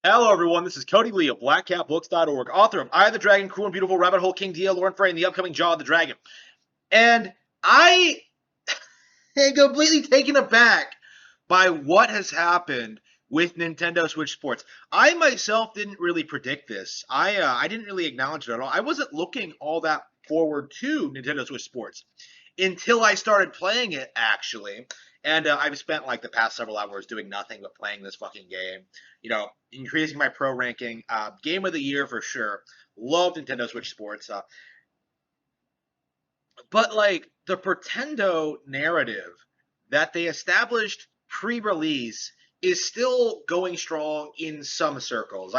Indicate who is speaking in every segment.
Speaker 1: Hello, everyone. This is Cody Lee of BlackCatBooks.org, author of I, the Dragon, Cruel and Beautiful, Rabbit Hole King, D.L. Lauren Frey, and the upcoming Jaw of the Dragon. And I am completely taken aback by what has happened with Nintendo Switch Sports. I myself didn't really predict this. I didn't really acknowledge it at all. I wasn't looking all that forward to Nintendo Switch Sports until I started playing it, actually. And I've spent like the past several hours doing nothing but playing this fucking game. Increasing my pro ranking. Game of the year for sure. Love Nintendo Switch Sports. But like the Pretendo narrative that they established pre-release is still going strong in some circles.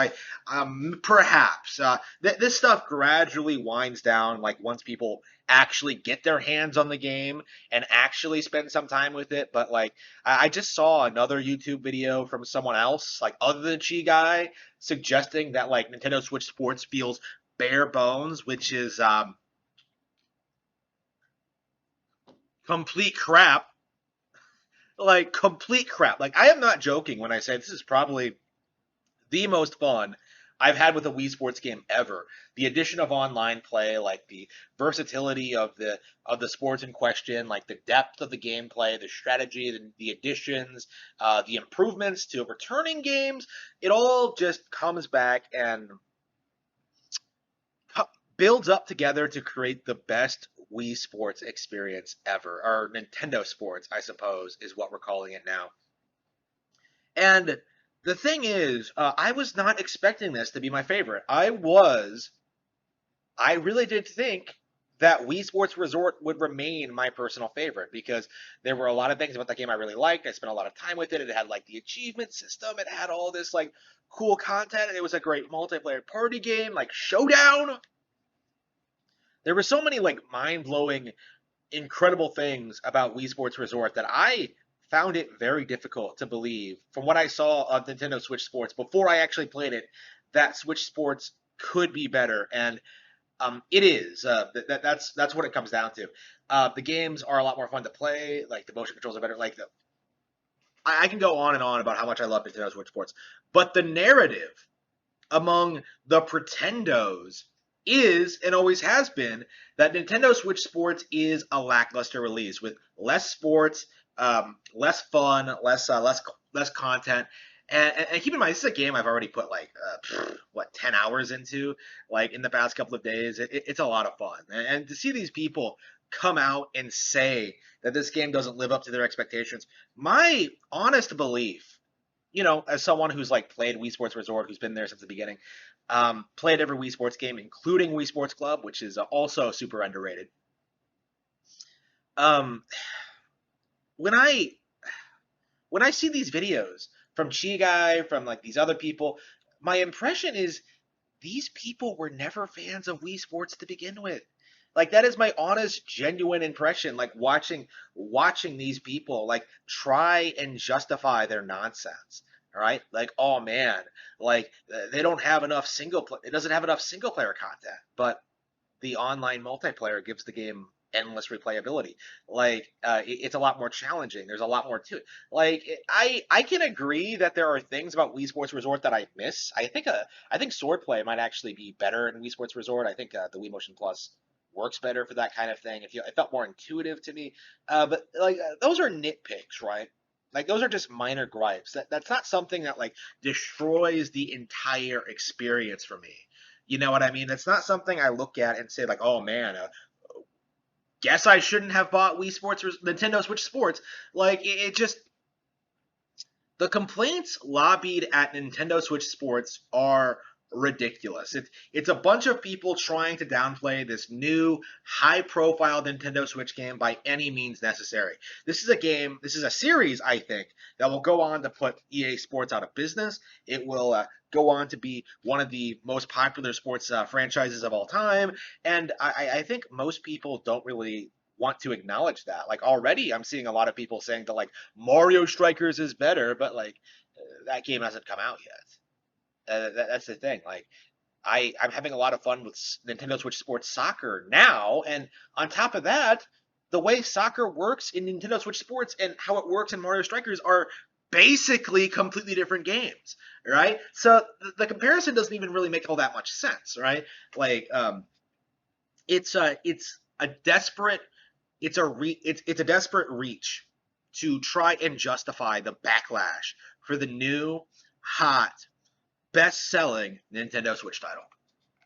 Speaker 1: Perhaps this stuff gradually winds down, like once people actually get their hands on the game and actually spend some time with it. But like I just saw another YouTube video from someone else, like other than Chi Guy, suggesting that like Nintendo Switch Sports feels bare bones, which is complete crap. Like complete crap. Like I am not joking when I say this is probably the most fun I've had with a Wii Sports game ever. The addition of online play, like the versatility of the sports in question, like the depth of the gameplay, the strategy, the additions, the improvements to returning games, it all just comes back and builds up together to create the best Wii Sports experience ever, or Nintendo Sports, I suppose, is what we're calling it now. And the thing is, I was not expecting this to be my favorite. I really did think that Wii Sports Resort would remain my personal favorite because there were a lot of things about that game I really liked. I spent a lot of time with it. It had like the achievement system. It had all this like cool content. And it was a great multiplayer party game, like Showdown. There were so many like mind-blowing, incredible things about Wii Sports Resort that I found it very difficult to believe from what I saw of Nintendo Switch Sports before I actually played it that Switch Sports could be better, and it is. That's what it comes down to. The games are a lot more fun to play. Like the motion controls are better. I can go on and on about how much I love Nintendo Switch Sports, but the narrative among the Pretendos is and always has been that Nintendo Switch Sports is a lackluster release with less sports, less fun, less content. And keep in mind, this is a game I've already put like 10 hours into, like in the past couple of days. It's a lot of fun, and to see these people come out and say that this game doesn't live up to their expectations, my honest belief, as someone who's like played Wii Sports Resort, who's been there since the beginning, played every Wii Sports game, including Wii Sports Club, which is also super underrated. Um, when I when I see these videos from Chi Guy, from like these other people, my impression is these people were never fans of Wii Sports to begin with. Like that is my honest, genuine impression. Like watching these people like try and justify their nonsense. All right, like oh man, like they don't have enough single play. It doesn't have enough single player content, but the online multiplayer gives the game endless replayability. Like it's a lot more challenging. There's a lot more to it. Like I can agree that there are things about Wii Sports Resort that I miss. I think swordplay might actually be better in Wii Sports Resort. I think the Wii Motion Plus works better for that kind of thing. It felt more intuitive to me. But like those are nitpicks, right? Like those are just minor gripes. That's not something that like destroys the entire experience for me. You know what I mean? It's not something I look at and say like, oh man, guess I shouldn't have bought Wii Sports or Nintendo Switch Sports. Like it just the complaints lobbied at Nintendo Switch Sports are ridiculous. It's a bunch of people trying to downplay this new high-profile Nintendo Switch game by any means necessary. This is a series, I think, that will go on to put EA Sports out of business. It will go on to be one of the most popular sports franchises of all time, and I think most people don't really want to acknowledge that. Like already I'm seeing a lot of people saying that like Mario Strikers is better, but like that game hasn't come out yet. That's the thing. Like I'm having a lot of fun with Nintendo Switch Sports Soccer now, and on top of that, the way soccer works in Nintendo Switch Sports and how it works in Mario Strikers are basically completely different games, right? So the comparison doesn't even really make all that much sense, right? Like, it's a desperate it's a desperate reach to try and justify the backlash for the new hot best-selling Nintendo Switch title.